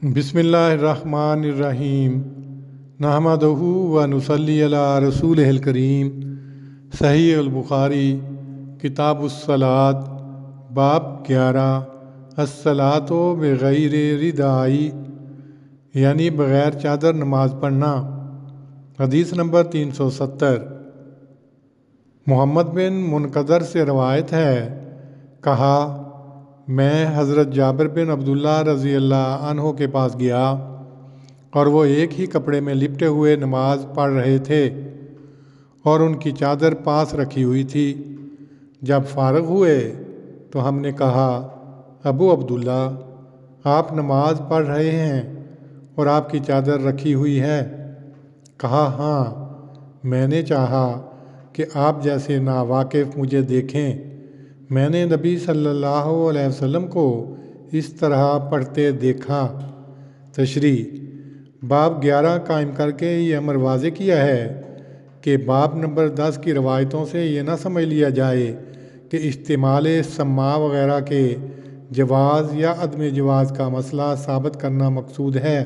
بسم اللہ الرحمن الرحیم نحمدہ و نصلی علی رسولہ الکریم۔ صحیح البخاری کتاب الصلاۃ باب 11 الصلاۃ بغیر ردائی، یعنی بغیر چادر نماز پڑھنا۔ حدیث نمبر 370۔ محمد بن منقدر سے روایت ہے، کہا میں حضرت جابر بن عبداللہ رضی اللہ عنہ کے پاس گیا اور وہ ایک ہی کپڑے میں لپٹے ہوئے نماز پڑھ رہے تھے اور ان کی چادر پاس رکھی ہوئی تھی۔ جب فارغ ہوئے تو ہم نے کہا، ابو عبداللہ، آپ نماز پڑھ رہے ہیں اور آپ کی چادر رکھی ہوئی ہے؟ کہا، ہاں، میں نے چاہا کہ آپ جیسے ناواقف مجھے دیکھیں۔ میں نے نبی صلی اللہ علیہ وسلم کو اس طرح پڑھتے دیکھا۔ تشریح: باب 11 قائم کر کے یہ امر واضح کیا ہے کہ باب نمبر 10 کی روایتوں سے یہ نہ سمجھ لیا جائے کہ استعمال سماع وغیرہ کے جواز یا عدم جواز کا مسئلہ ثابت کرنا مقصود ہے،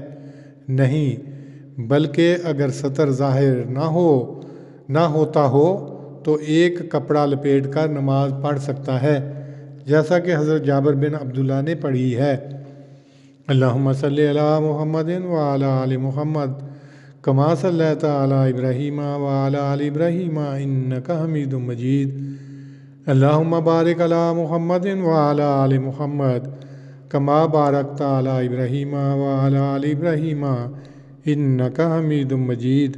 نہیں، بلکہ اگر سطر ظاہر نہ ہوتا ہو تو ایک کپڑا لپیٹ کر نماز پڑھ سکتا ہے، جیسا کہ حضرت جابر بن عبداللہ نے پڑھی ہے۔ اللہم صلی علی محمد وعلی آل محمد کما صلیت علی ابراہیم وعلی آل ابراہیم انک حمید مجید۔ اللہم بارک علی محمد وعلی آل محمد کما بارکت علی ابراہیم وعلی آل ابراہیم انک حمید مجید۔